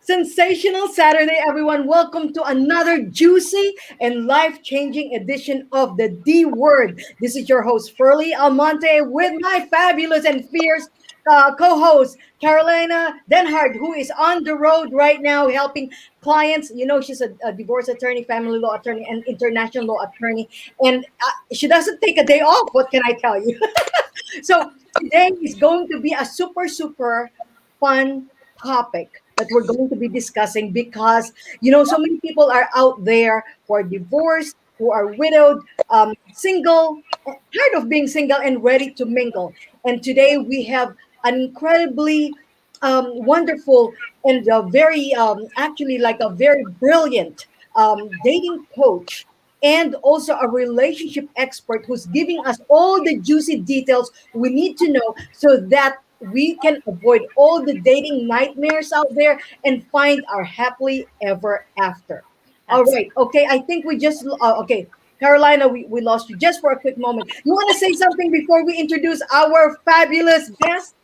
Sensational Saturday, everyone. Welcome to another juicy and life changing edition of the D Word. This is your host, Furley Almonte, with my fabulous and fierce co host, Carolina Denhard, who is on the road right now helping clients. You know, she's a divorce attorney, family law attorney, and international law attorney. And she doesn't take a day off. What can I tell you? So today is going to be a super fun topic that we're going to be discussing because so many people are out there who are divorced, who are widowed, single, tired of being single and ready to mingle. And today we have an incredibly wonderful and very actually like a very brilliant dating coach and also a relationship expert who's giving us all the juicy details we need to know so that we can avoid all the dating nightmares out there and find our happily ever after. All right. Okay. I think we just, okay. Carolina, we lost you just for a quick moment. You want to say something before we introduce our fabulous guest?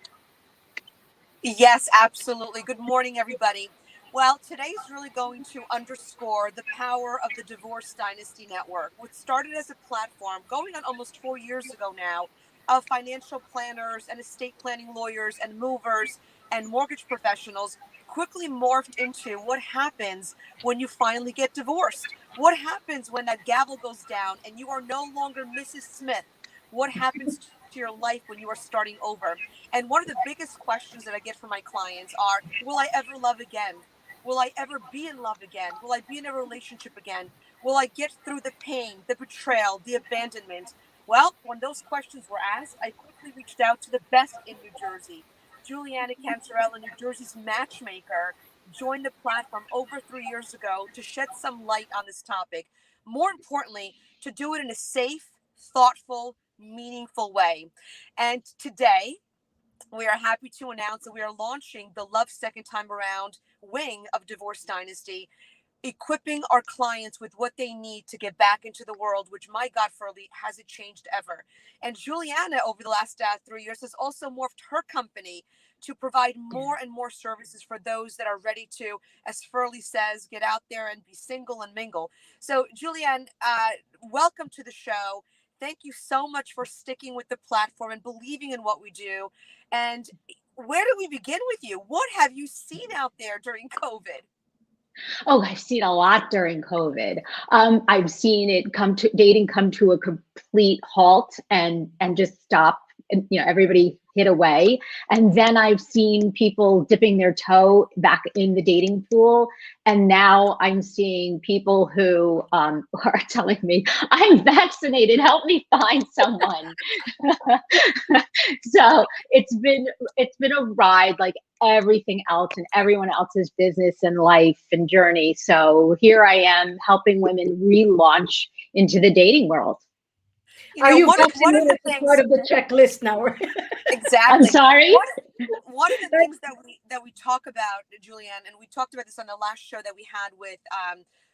Yes, absolutely. Good morning, everybody. Well, today's really going to underscore the power of the Divorce Dynasty Network, which started as a platform going on almost 4 years ago now of financial planners and estate planning lawyers and movers and mortgage professionals quickly morphed into what happens when you finally get divorced. What happens when that gavel goes down and you are no longer Mrs. Smith? What happens to your life when you are starting over? And one of the biggest questions that I get from my clients are, will I ever love again? Will I ever be in love again? Will I be in a relationship again? Will I get through the pain, the betrayal, the abandonment? Well, when those questions were asked, I quickly reached out to the best in New Jersey. Julianne Cantarella, New Jersey's matchmaker, joined the platform over 3 years ago to shed some light on this topic. More importantly, to do it in a safe, thoughtful, meaningful way. And today, we are happy to announce that we are launching the Love Second Time Around wing of Divorce Dynasty, equipping our clients with what they need to get back into the world, which, my God, Furley, hasn't changed ever. And Juliana, over the last 3 years, has also morphed her company to provide more and more services for those that are ready to, as Furley says, get out there and be single and mingle. So, Julianne, welcome to the show. Thank you so much for sticking with the platform and believing in what we do. And where do we begin with you? What have you seen out there during COVID? Oh, I've seen a lot during COVID. I've seen it dating come to a complete halt and just stop. And, everybody hit away. And then I've seen people dipping their toe back in the dating pool. And now I'm seeing people who are telling me, I'm vaccinated, help me find someone. So it's been a ride like everything else and everyone else's business and life and journey. So here I am helping women relaunch into the dating world. Are you One of vaccinated the as things, part of the checklist now? exactly. I'm sorry? One of the things that we talk about, Julianne, and we talked about this on the last show that we had with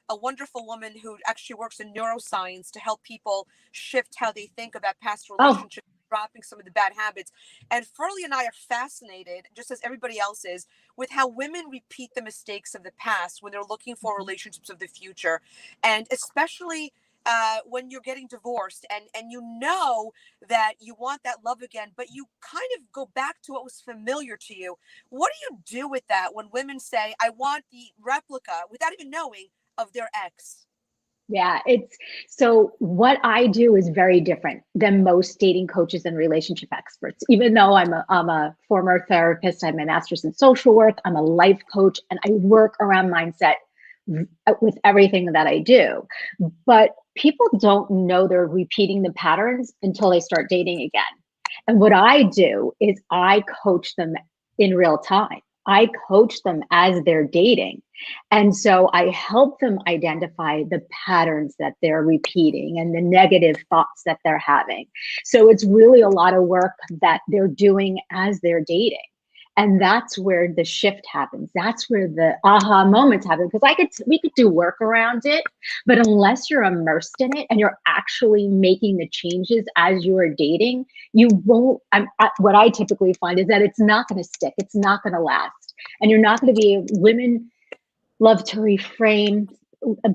a wonderful woman who actually works in neuroscience to help people shift how they think about past Oh, relationships, dropping some of the bad habits. And Furley and I are fascinated, just as everybody else is, with how women repeat the mistakes of the past when they're looking for relationships of the future. And especially when you're getting divorced and you know that you want that love again, but you kind of go back to what was familiar to you. What do you do with that when women say, I want the replica without even knowing of their ex? yeah. So what I do is very different than most dating coaches and relationship experts. Even though I'm a former therapist, I have my master's in social work, I'm a life coach, and I work around mindset with everything that I do. But people don't know they're repeating the patterns until they start dating again. And what I do is I coach them in real time. I coach them as they're dating. And so I help them identify the patterns that they're repeating and the negative thoughts that they're having. So it's really a lot of work that they're doing as they're dating. And that's where the shift happens. That's where the aha moments happen. Because we could do work around it, but unless you're immersed in it and you're actually making the changes as you are dating, you won't. What I typically find is that it's not going to stick. It's not going to last, and you're not going to be women. love to reframe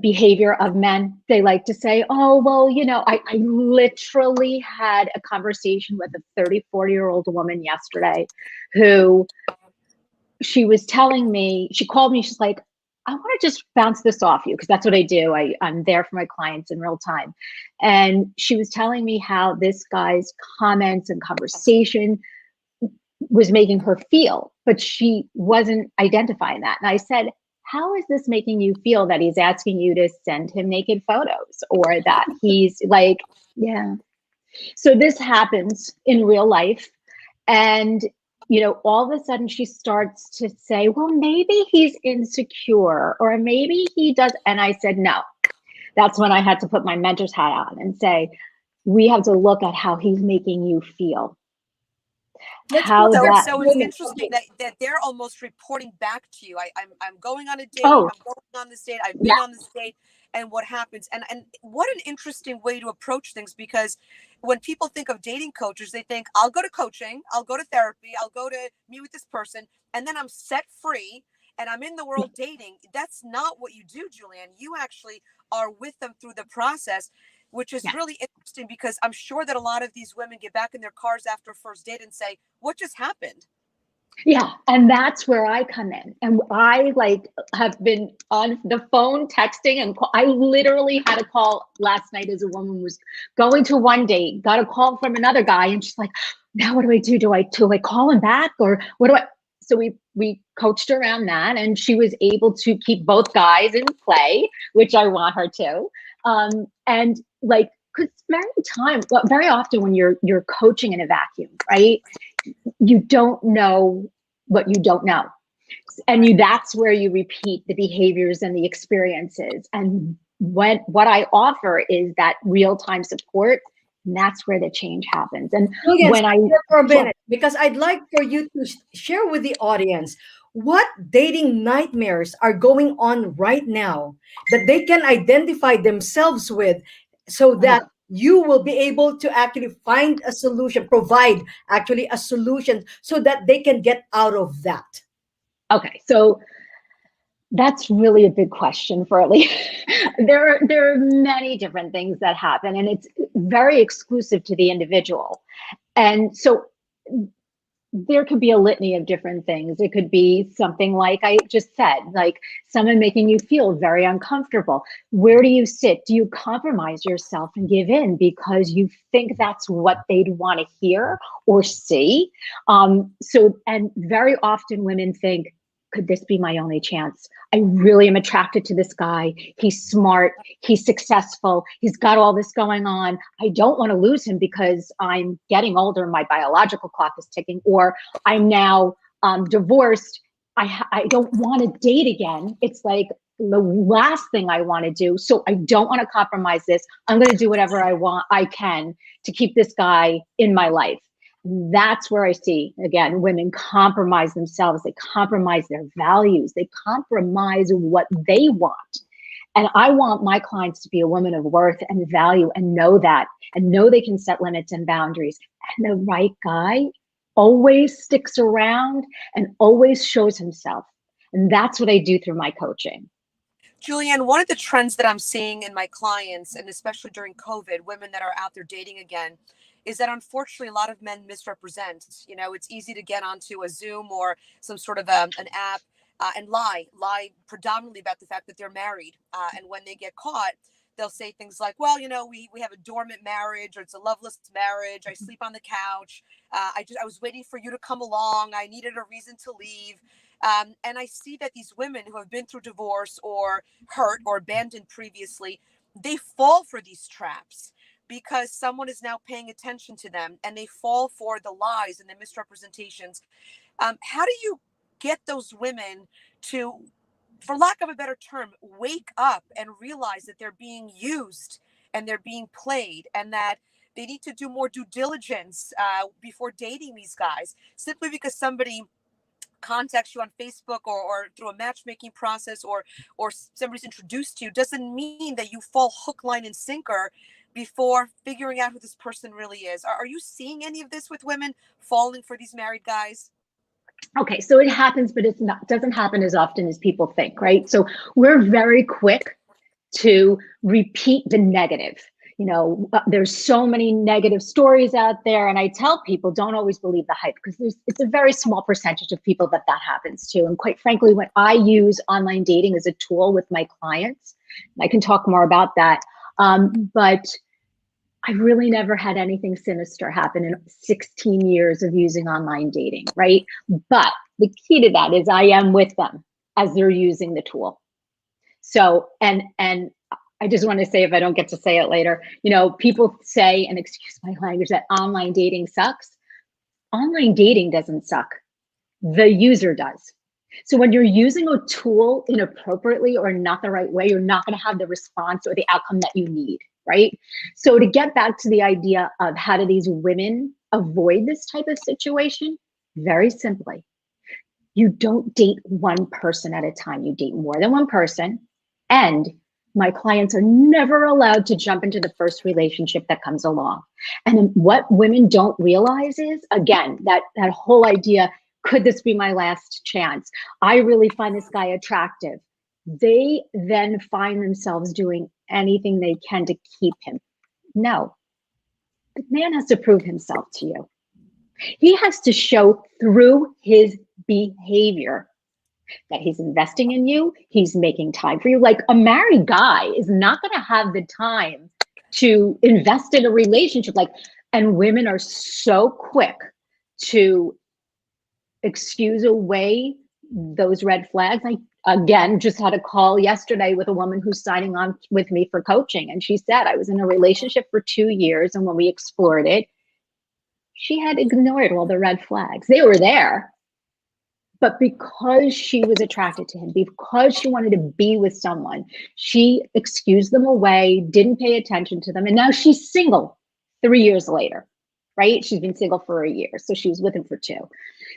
behavior of men. They like to say, oh, well, I literally had a conversation with a 34-year-old woman yesterday who she was telling me, she called me, she's like, I want to just bounce this off you because that's what I do. I'm there for my clients in real time. And she was telling me how this guy's comments and conversation was making her feel, but she wasn't identifying that. And I said, how is this making you feel that he's asking you to send him naked photos or that he's like, yeah. So this happens in real life. And, all of a sudden she starts to say, well, maybe he's insecure or maybe he does. And I said, no. That's when I had to put my mentor's hat on and say, we have to look at how he's making you feel. Let's How put So, that that, so it's women. interesting Okay. that they're almost reporting back to you. I'm going on a date. oh, I'm going on this date. I've yeah, been on this date, and what happens? And what an interesting way to approach things, because when people think of dating coaches, they think I'll go to coaching, I'll go to therapy, I'll go to meet with this person, and then I'm set free and I'm in the world dating. That's not what you do, Julianne. You actually are with them through the process, which is yeah. really interesting, because I'm sure that a lot of these women get back in their cars after first date and say, what just happened? Yeah, and that's where I come in. And I have been on the phone texting and I literally had a call last night as a woman was going to one date, got a call from another guy and she's like, now what do I do? Do I call him back or what do I so we coached around that and she was able to keep both guys in play, which I want her to. And because very often when you're coaching in a vacuum, right? You don't know what you don't know. And Right. that's where you repeat the behaviors and the experiences. And what I offer is that real-time support. And that's where the change happens. And Julian, when stop I there for a sure. minute because I'd like for you to share with the audience what dating nightmares are going on right now that they can identify themselves with so that you will be able to actually find a solution, provide actually a solution so that they can get out of that. Okay, so that's really a big question for Lee. There are many different things that happen, and it's very exclusive to the individual. And so there could be a litany of different things. It could be something like I just said, like someone making you feel very uncomfortable. Where do you sit? Do you compromise yourself and give in because you think that's what they'd want to hear or see? And very often women think, could this be my only chance? I really am attracted to this guy. He's smart. He's successful. He's got all this going on. I don't want to lose him because I'm getting older. My biological clock is ticking, or I'm now divorced. I don't want to date again. It's like the last thing I want to do. So I don't want to compromise this. I'm going to do whatever I can to keep this guy in my life. That's where I see, again, women compromise themselves. They compromise their values. They compromise what they want. And I want my clients to be a woman of worth and value and know that, and know they can set limits and boundaries. And the right guy always sticks around and always shows himself. And that's what I do through my coaching. Julianne, one of the trends that I'm seeing in my clients, and especially during COVID, women that are out there dating again, is that unfortunately a lot of men misrepresent. It's easy to get onto a Zoom or some sort of an app and lie predominantly about the fact that they're married. And when they get caught, they'll say things like, well, we have a dormant marriage, or it's a loveless marriage. I sleep on the couch. I was waiting for you to come along. I needed a reason to leave. And I see that these women who have been through divorce or hurt or abandoned previously, they fall for these traps because someone is now paying attention to them, and they fall for the lies and the misrepresentations. How do you get those women to, for lack of a better term, wake up and realize that they're being used and they're being played, and that they need to do more due diligence before dating these guys, simply because somebody contacts you on Facebook or through a matchmaking process, or somebody's introduced to you, doesn't mean that you fall hook, line, and sinker before figuring out who this person really is. Are you seeing any of this with women falling for these married guys? Okay, so it happens, but it's not doesn't happen as often as people think, right? So we're very quick to repeat the negative. There's so many negative stories out there, and I tell people don't always believe the hype, because it's a very small percentage of people that happens to. And quite frankly, when I use online dating as a tool with my clients, I can talk more about that. But I really never had anything sinister happen in 16 years of using online dating, right? But the key to that is I am with them as they're using the tool. So, and I just want to say, if I don't get to say it later, people say, and excuse my language, that online dating sucks. Online dating doesn't suck. The user does. So when you're using a tool inappropriately or not the right way, you're not going to have the response or the outcome that you need, right? So to get back to the idea of how do these women avoid this type of situation, very simply, you don't date one person at a time. You date more than one person. And my clients are never allowed to jump into the first relationship that comes along. And what women don't realize is, again, that whole idea, could this be my last chance? I really find this guy attractive. They then find themselves doing anything they can to keep him. No, the man has to prove himself to you. He has to show through his behavior that he's investing in you, he's making time for you. Like, a married guy is not going to have the time to invest in a relationship. And women are so quick to excuse away those red flags. I, again, just had a call yesterday with a woman who's signing on with me for coaching. And she said, I was in a relationship for 2 years. And when we explored it, she had ignored all the red flags. They were there. But because she was attracted to him, because she wanted to be with someone, she excused them away, didn't pay attention to them. And now she's single 3 years later, right? She's been single for a year. So she was with him for 2.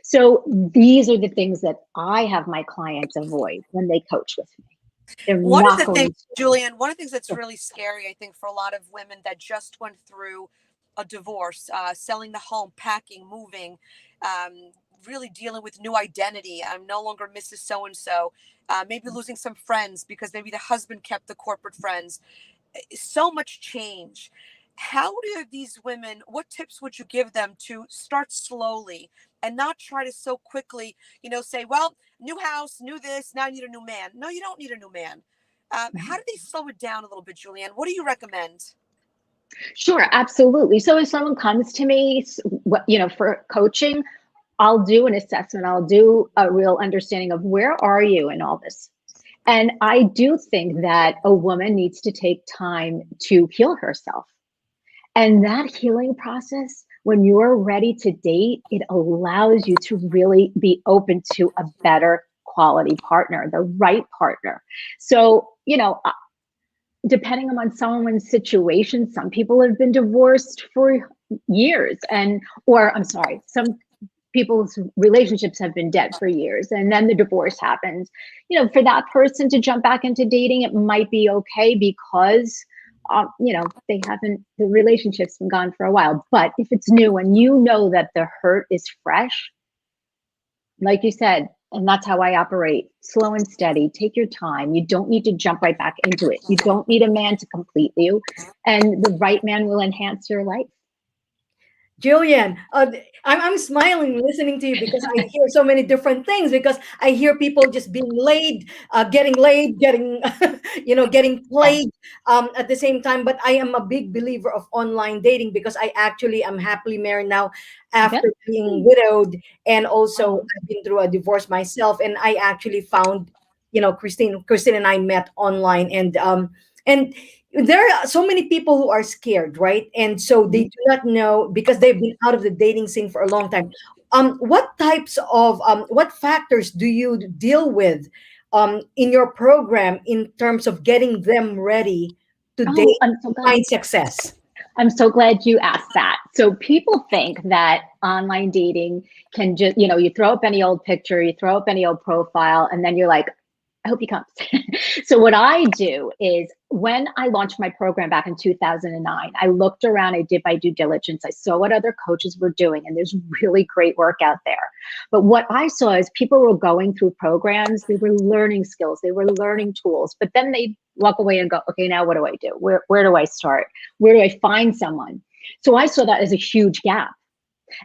So these are the things that I have my clients avoid when they coach with me. They're One of not the going things, to. Julianne, one of the things that's really scary, I think, for a lot of women that just went through a divorce, selling the home, packing, moving, really dealing with new identity. I'm no longer Mrs. So-and-so, maybe losing some friends because maybe the husband kept the corporate friends. So much change. How do these women, what tips would you give them to start slowly and not try to so quickly, say, well, new house, new this, now I need a new man. No, you don't need a new man. How do they slow it down a little bit, Julianne? What do you recommend? Sure, absolutely. So if someone comes to me, for coaching, I'll do an assessment. I'll do a real understanding of where are you in all this. And I do think that a woman needs to take time to heal herself. And that healing process, when you're ready to date, it allows you to really be open to a better quality partner, the right partner. So, depending on someone's situation, some people have been divorced for years, some people's relationships have been dead for years, and then the divorce happens. For that person to jump back into dating, it might be okay because the relationship's been gone for a while. But if it's new and that the hurt is fresh, like you said, and that's how I operate, slow and steady, take your time. You don't need to jump right back into it. You don't need a man to complete you, and the right man will enhance your life. Julianne, I'm smiling listening to you because I hear so many different things. Because I hear people just being laid, getting, getting played at the same time. But I am a big believer of online dating because I actually am happily married now Yep. after being widowed, and also I've been through a divorce myself. And I actually found, Christine and I met online, and there are so many people who are scared, right? And so they do not know because they've been out of the dating scene for a long time. What types of what factors do you deal with in your program in terms of getting them ready to Oh, date, find success? I'm so glad you asked that. So people think that online dating can just, you throw up any old picture, you throw up any old profile, and then you're like, I hope he comes. So what I do is when I launched my program back in 2009, I looked around, I did my due diligence, I saw what other coaches were doing, and there's really great work out there. But what I saw is people were going through programs, they were learning skills, they were learning tools, but then they walk away and go, okay, now what do I do? Where do I start? Where do I find someone? So I saw that as a huge gap.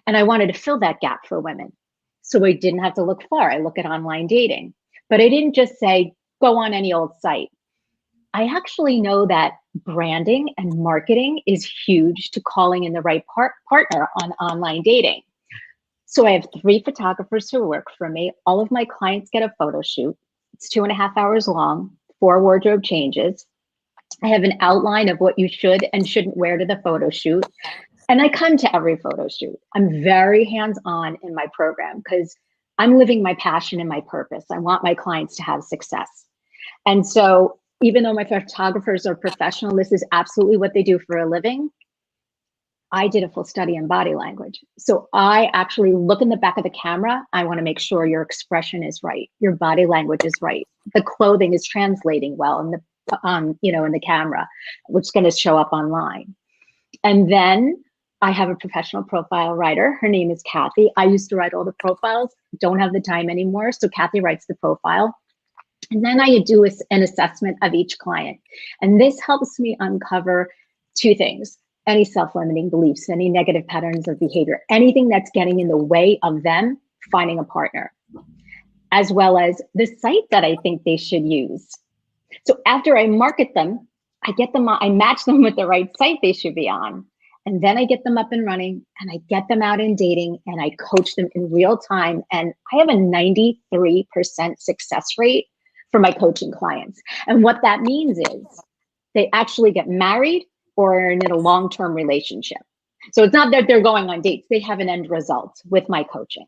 And I wanted to fill that gap for women. So I didn't have to look far. I look at online dating. But I didn't just say, go on any old site. I actually know that branding and marketing is huge to calling in the right partner on online dating. So I have 3 photographers who work for me. All of my clients get a photo shoot. It's 2.5 hours long, 4 wardrobe changes. I have an outline of what you should and shouldn't wear to the photo shoot. And I come to every photo shoot. I'm very hands-on in my program because I'm living my passion and my purpose. I want my clients to have success. And so even though my photographers are professional, this is absolutely what they do for a living. I did a full study on body language. So I actually look in the back of the camera. I want to make sure your expression is right. Your body language is right. The clothing is translating well in in the camera, which is going to show up online. And then I have a professional profile writer. Her name is Kathy. I used to write all the profiles, don't have the time anymore. So Kathy writes the profile. And then I do an assessment of each client. And this helps me uncover 2 things: any self-limiting beliefs, any negative patterns of behavior, anything that's getting in the way of them finding a partner, as well as the site that I think they should use. So after I market them, I match them with the right site they should be on. And then I get them up and running and I get them out in dating and I coach them in real time. And I have a 93% success rate for my coaching clients. And what that means is they actually get married or are in a long-term relationship. So it's not that they're going on dates, they have an end result with my coaching.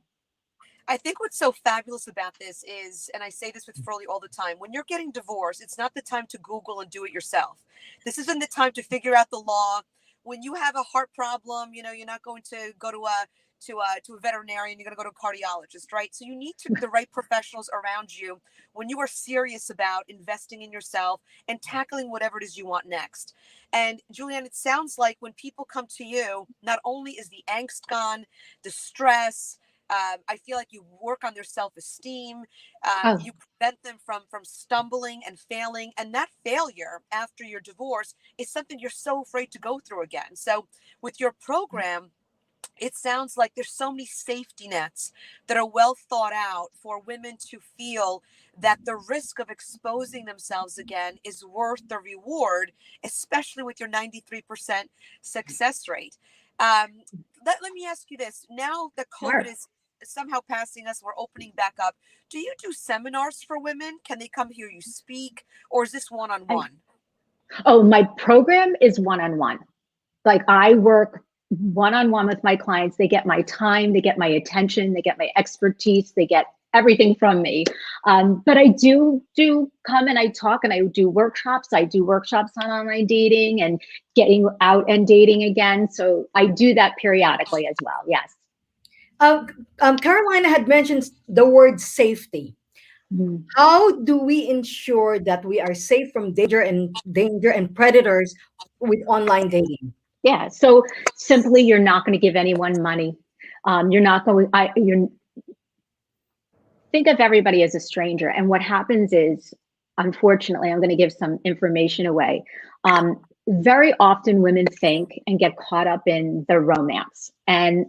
I think what's so fabulous about this is, and I say this with Furley all the time, when you're getting divorced, it's not the time to Google and do it yourself. This isn't the time to figure out the law. When you have a heart problem, you're not going to go to a veterinarian, you're going to go to a cardiologist, right? So you need the right professionals around you when you are serious about investing in yourself and tackling whatever it is you want next. And Julianne, it sounds like when people come to you, not only is the angst gone, the stress, I feel like you work on their self-esteem. You prevent them from stumbling and failing. And that failure after your divorce is something you're so afraid to go through again. So with your program, it sounds like there's so many safety nets that are well thought out for women to feel that the risk of exposing themselves again is worth the reward, especially with your 93% success rate. Let me ask you this. Now that COVID is somehow passing us, we're opening back up. Do you do seminars for women? Can they come hear you speak? Or is this one-on-one? Oh, my program is one-on-one. Like I work one-on-one with my clients. They get my time, they get my attention, they get my expertise, they get everything from me. But I do come and I talk and I do workshops. I do workshops on online dating and getting out and dating again. So I do that periodically as well. Yes. Carolina had mentioned the word safety. Mm-hmm. How do we ensure that we are safe from danger and predators with online dating? Yeah. So simply, you're not going to give anyone money. You're not going. Think of everybody as a stranger. And what happens is, unfortunately, I'm going to give some information away. Very often, women think and get caught up in the romance. And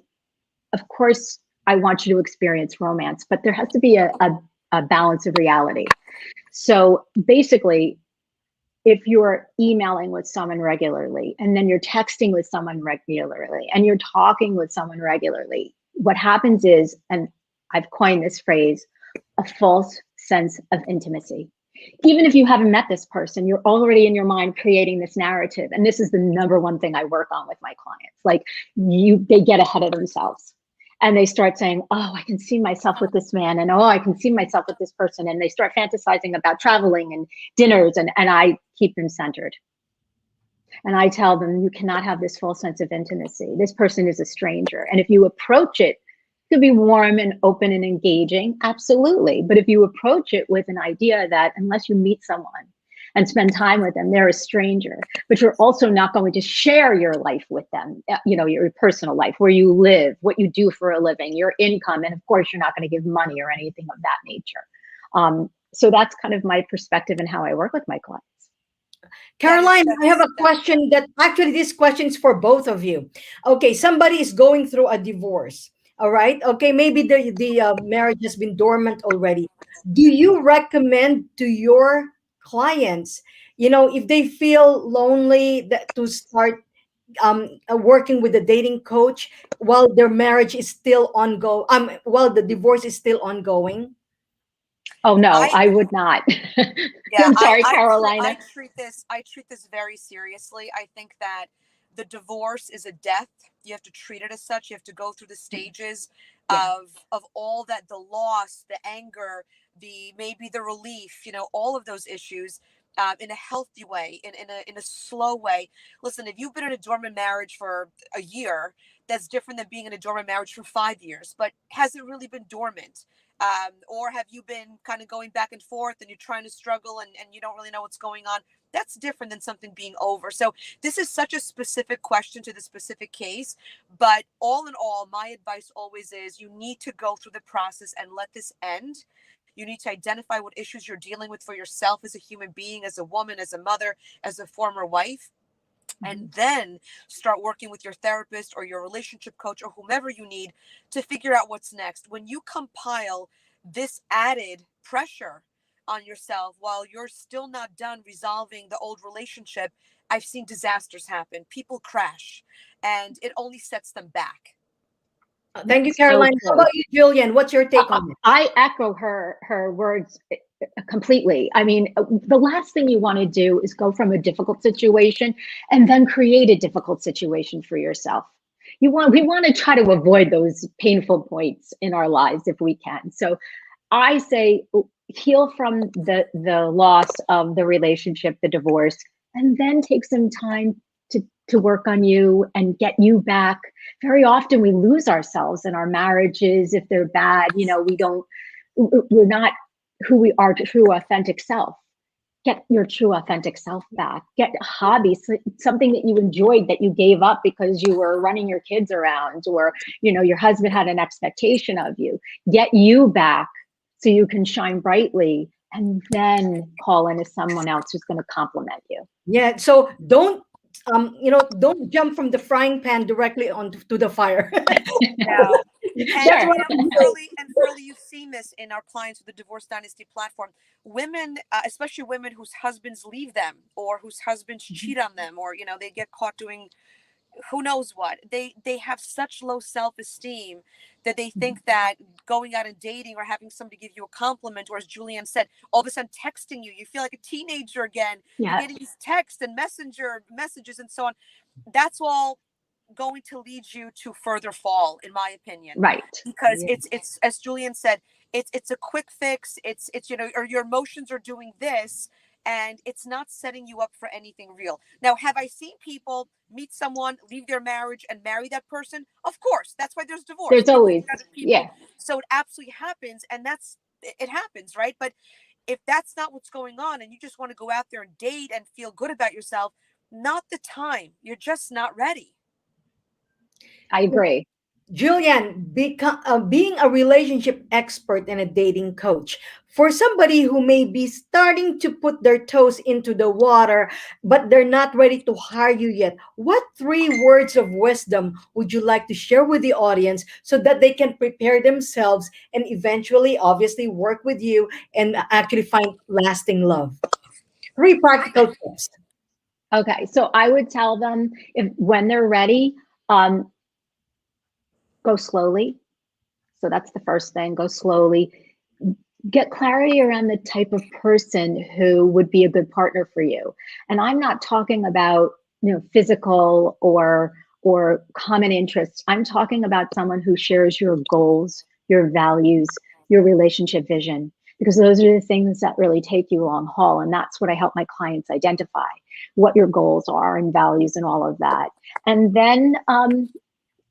of course, I want you to experience romance, but there has to be a balance of reality. So basically, if you're emailing with someone regularly, and then you're texting with someone regularly, and you're talking with someone regularly, what happens is, and I've coined this phrase, a false sense of intimacy. Even if you haven't met this person, you're already in your mind creating this narrative. And this is the number one thing I work on with my clients. Like they get ahead of themselves. And they start saying, oh, I can see myself with this man. And oh, I can see myself with this person. And they start fantasizing about traveling and dinners. And I keep them centered. And I tell them, you cannot have this full sense of intimacy. This person is a stranger. And if you approach it could be warm and open and engaging, absolutely. But if you approach it with an idea that unless you meet someone and spend time with them, they're a stranger, but you're also not going to share your life with them, your personal life, where you live, what you do for a living, your income, and of course, you're not going to give money or anything of that nature. So that's kind of my perspective and how I work with my clients. Caroline, I have a question that actually this question is for both of you. Okay, somebody is going through a divorce. All right. Okay, maybe the marriage has been dormant already. Do you recommend to your clients, if they feel lonely, that to start working with a dating coach while their marriage is still ongoing, while the divorce is still ongoing? Oh no, I would not. Yeah, I'm sorry, Carolina. I treat this very seriously. I think that the divorce is a death. You have to treat it as such. You have to go through the stages of all that, the loss, the anger, maybe the relief, all of those issues. In a healthy way, in a slow way. Listen, if you've been in a dormant marriage for a year, that's different than being in a dormant marriage for 5 years. But has it really been dormant? Or have you been kind of going back and forth and you're trying to struggle and you don't really know what's going on? That's different than something being over. So this is such a specific question to the specific case. But all in all, my advice always is you need to go through the process and let this end. You need to identify what issues you're dealing with for yourself as a human being, as a woman, as a mother, as a former wife. And then start working with your therapist or your relationship coach or whomever you need to figure out what's next. When you compile this added pressure on yourself while you're still not done resolving the old relationship, I've seen disasters happen. People crash and it only sets them back. Thank you, Caroline. How about you, Julianne? What's your take on it? I echo her words completely. I mean, the last thing you want to do is go from a difficult situation and then create a difficult situation for yourself. We want to try to avoid those painful points in our lives if we can. So I say heal from the loss of the relationship, the divorce, and then take some time to work on you and get you back. Very often we lose ourselves in our marriages if they're bad. We're not who we are, true authentic self. Get your true authentic self back. Get hobbies, something that you enjoyed that you gave up because you were running your kids around, or your husband had an expectation of you. Get you back so you can shine brightly, and then call in as someone else who's going to compliment you. Yeah. So don't don't jump from the frying pan directly onto the fire. No. That's what Furley, you've seen this in our clients with the Divorce Dynasty platform. Women, especially women whose husbands leave them or whose husbands cheat on them, or they get caught doing who knows what. They have such low self-esteem that they think that going out and dating or having somebody give you a compliment, or as Julianne said, all of a sudden texting you feel like a teenager again. You're getting these texts and messenger messages and so on. That's all going to lead you to further fall, in my opinion. Right. Because it's as Julianne said, it's a quick fix. It's or your emotions are doing this, and it's not setting you up for anything real. Now, have I seen people meet someone, leave their marriage, and marry that person? Of course. That's why there's divorce. There's always, yeah. So it absolutely happens, and it happens, right? But if that's not what's going on, and you just want to go out there and date and feel good about yourself, not the time. You're just not ready. I agree. Julianne, being a relationship expert and a dating coach, for somebody who may be starting to put their toes into the water, but they're not ready to hire you yet, what 3 words of wisdom would you like to share with the audience so that they can prepare themselves and eventually, obviously, work with you and actually find lasting love? 3 practical tips. Okay, so I would tell them when they're ready, go slowly. So that's the first thing, go slowly. Get clarity around the type of person who would be a good partner for you. And I'm not talking about, physical or common interests. I'm talking about someone who shares your goals, your values, your relationship vision, because those are the things that really take you long haul. And that's what I help my clients identify, what your goals are and values and all of that. And then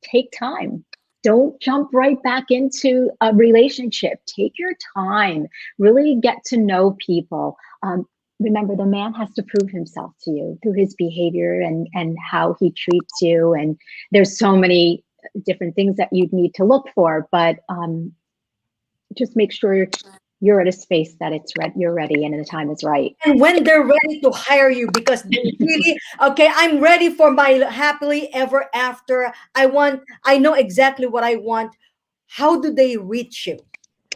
take time. don't jump right back into a relationship. Take your time, really get to know people. Remember, the man has to prove himself to you through his behavior and how he treats you. And there's so many different things that you'd need to look for, but just make sure you're at a space that you're ready and the time is right. And when they're ready to hire you, because they really, okay, I'm ready for my happily ever after. I know exactly what I want. How do they reach you?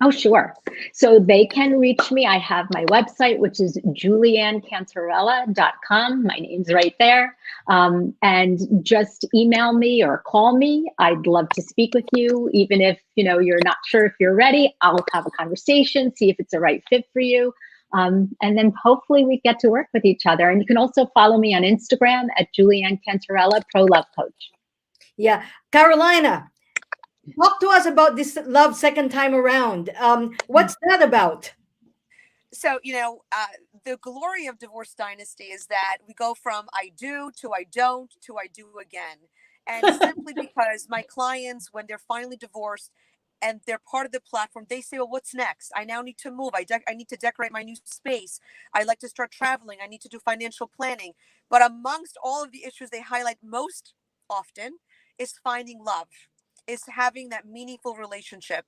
Oh, sure. So they can reach me. I have my website, which is juliannecantarella.com. My name's right there. And just email me or call me. I'd love to speak with you. Even if, you're not sure if you're ready, I'll have a conversation, see if it's the right fit for you. And then hopefully we get to work with each other. And you can also follow me on Instagram at Julianne Cantarella, Pro Love Coach. Yeah. Carolina, talk to us about this love second time around. What's that about? So, the glory of Divorce Dynasty is that we go from I do to I don't to I do again. And simply because my clients, when they're finally divorced and they're part of the platform, they say, well, what's next? I now need to move. I need to decorate my new space. I'd like to start traveling. I need to do financial planning. But amongst all of the issues they highlight most often is finding love, is having that meaningful relationship.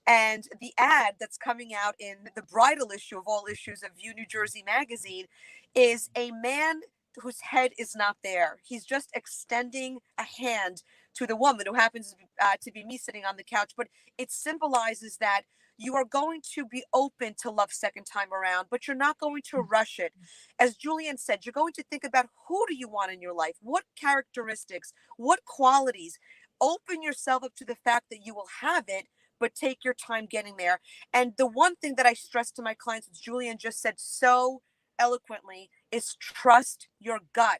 And the ad that's coming out in the bridal issue of all issues of View New Jersey magazine is a man whose head is not there. He's just extending a hand to the woman who happens to be me sitting on the couch. But it symbolizes that you are going to be open to love second time around, but you're not going to rush it. As Julianne said, you're going to think about, who do you want in your life? What characteristics? What qualities? Open yourself up to the fact that you will have it, but take your time getting there. And the one thing that I stress to my clients, which Julianne just said so eloquently, is trust your gut.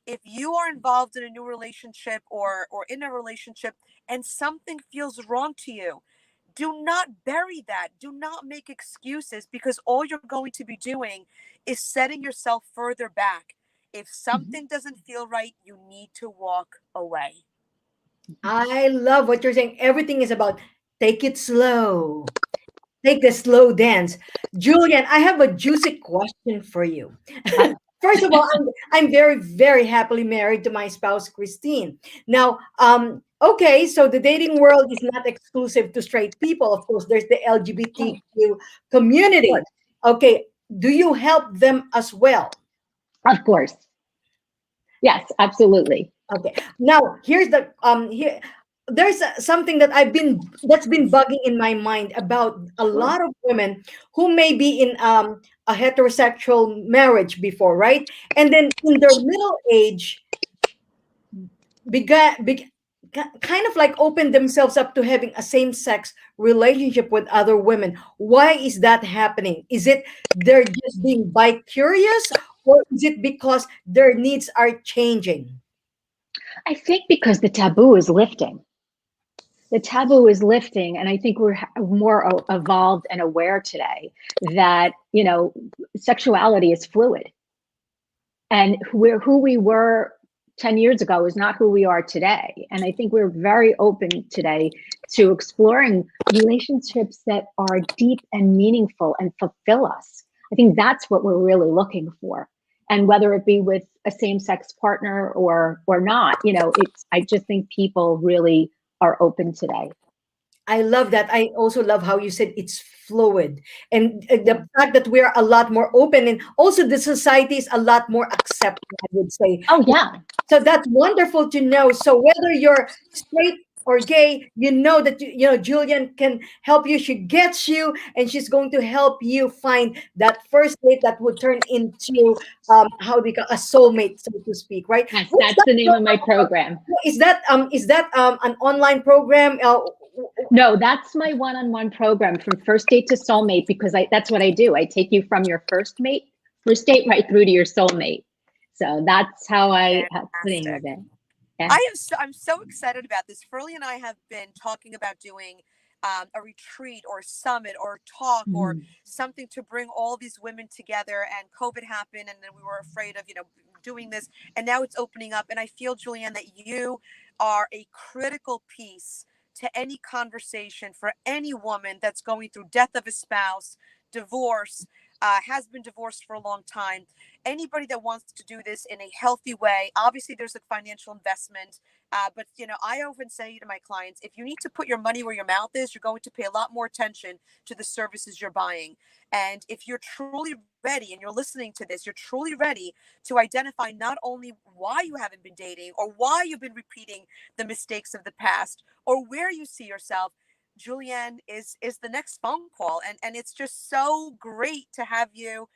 If you are involved in a new relationship or in a relationship and something feels wrong to you, do not bury that. Do not make excuses, because all you're going to be doing is setting yourself further back. If something doesn't feel right, you need to walk away. I love what you're saying. Everything is about take it slow. Take the slow dance. Julian, I have a juicy question for you. First of all, I'm very, very happily married to my spouse, Christine. Now, okay, so the dating world is not exclusive to straight people. Of course, there's the LGBTQ Of community. course. Okay, do you help them as well? Of course. Yes, absolutely. Okay. Now, here's the here there's something that's been bugging in my mind about a Sure. lot of women who may be in a heterosexual marriage before, right? And then in their middle age began kind of like open themselves up to having a same-sex relationship with other women. Why is that happening? Is it they're just being bi curious, or is it because their needs are changing? I think because the taboo is lifting. The taboo is lifting, and I think we're more evolved and aware today that, sexuality is fluid. And who we were 10 years ago is not who we are today. And I think we're very open today to exploring relationships that are deep and meaningful and fulfill us. I think that's what we're really looking for. And whether it be with a same-sex partner or not, I just think people really are open today. I love that. I also love how you said it's fluid, and Yeah. the fact that we're a lot more open, and also the society is a lot more accepting, I would say. Oh yeah. So that's wonderful to know. So whether you're straight or gay, you know that Julian can help you. She gets you, and she's going to help you find that first date that would turn into how do you call a soulmate, so to speak, right? Yes, What's that's that the name of my program about? program. Is that an online program? No, that's my one-on-one program from first date to soulmate, because that's what I do. I take you from your first date right through to your soulmate. So that's the name of Fantastic. it. Yeah. I'm so excited about this. Furley and I have been talking about doing a retreat or a summit or a talk or Mhm. something to bring all these women together. And COVID happened, and then we were afraid of doing this. And now it's opening up. And I feel, Julianne, that you are a critical piece to any conversation for any woman that's going through death of a spouse, divorce, has been divorced for a long time. Anybody that wants to do this in a healthy way, obviously there's a financial investment. But I often say to my clients, if you need to put your money where your mouth is, you're going to pay a lot more attention to the services you're buying. And if you're truly ready and you're listening to this, you're truly ready to identify not only why you haven't been dating or why you've been repeating the mistakes of the past or where you see yourself, Julianne is the next phone call. And it's just so great to have you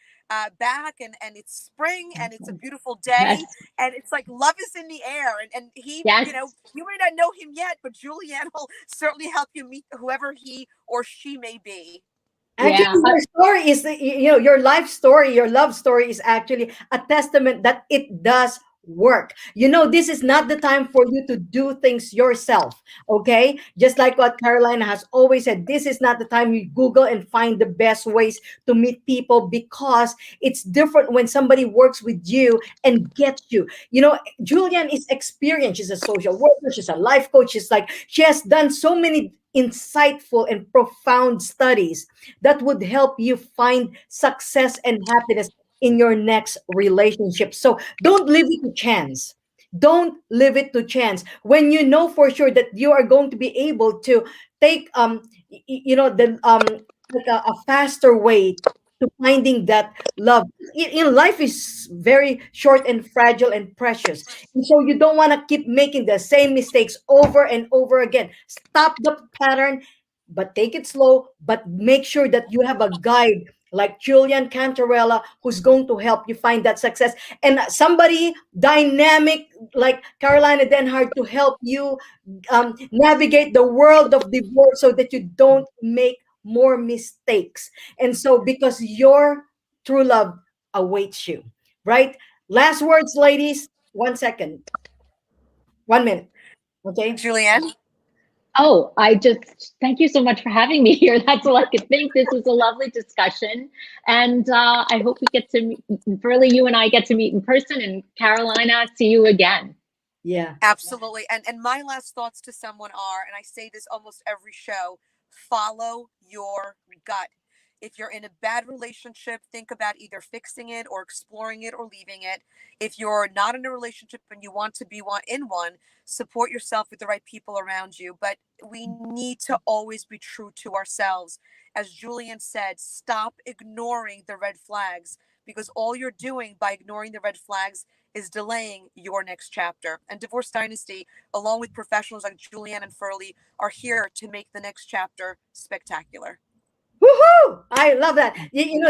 back. And it's spring and it's a beautiful day. Yes. And it's like love is in the air. And he, Yes. you may not know him yet, but Julianne will certainly help you meet whoever he or she may be. Actually, Yeah. your story is, your life story, your love story is actually a testament that it does work. This is not the time for you to do things yourself. Okay. Just like what Carolina has always said, this is not the time you Google and find the best ways to meet people, because it's different when somebody works with you and gets you. Julian is experienced. She's a social worker, she's a life coach. She has done so many insightful and profound studies that would help you find success and happiness in your next relationship. So don't leave it to chance. Don't leave it to chance. When you know for sure that you are going to be able to take the like a faster way to finding that love. Life is very short and fragile and precious. And so you don't want to keep making the same mistakes over and over again. Stop the pattern, but take it slow, but make sure that you have a guide like Julian Cantarella who's going to help you find that success, and somebody dynamic like Carolina Denhard to help you navigate the world of divorce so that you don't make more mistakes. And so, because your true love awaits you, right? Last words, ladies. 1 second, 1 minute. Okay. Julianne? Oh, I just thank you so much for having me here. That's all I could think. This was a lovely discussion. And I hope we get to meet, Burley, you and I get to meet in person. And Carolina, see you again. Yeah. Absolutely. And my last thoughts to someone are, and I say this almost every show, follow your gut. If you're in a bad relationship, think about either fixing it or exploring it or leaving it. If you're not in a relationship and you want to be in one, support yourself with the right people around you. But we need to always be true to ourselves. As Julian said, stop ignoring the red flags, because all you're doing by ignoring the red flags is delaying your next chapter. And Divorce Dynasty, along with professionals like Julianne and Furley, are here to make the next chapter spectacular. Woohoo! I love that.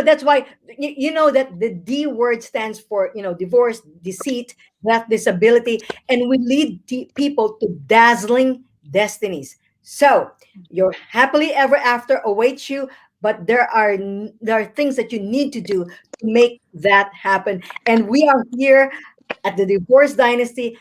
That's why you know that the D word stands for, divorce, deceit, death, disability, and we lead people to dazzling destinies. So your happily ever after awaits you, but there are things that you need to do to make that happen. And we are here at the Divorce Dynasty,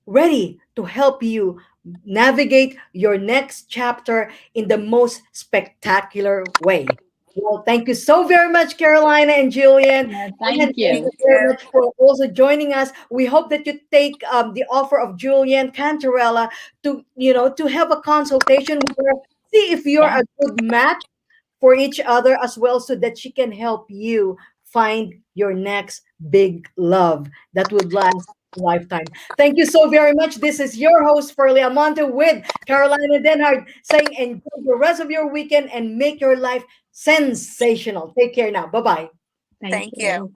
ready to help you navigate your next chapter in the most spectacular way. Well, thank you so very much, Carolina and Julian. Yeah, And thank thank you. you Thank very you. much for also joining us. We hope that you take the offer of Julian Cantarella to have a consultation with her, see if you're Yeah. a good match for each other as well, so that she can help you find your next big love that would last a lifetime. Thank you so very much. This is your host, Furley Almonte, with Carolina Denhard, saying enjoy the rest of your weekend and make your life sensational. Take care now. Bye bye. Thank Thank you. you.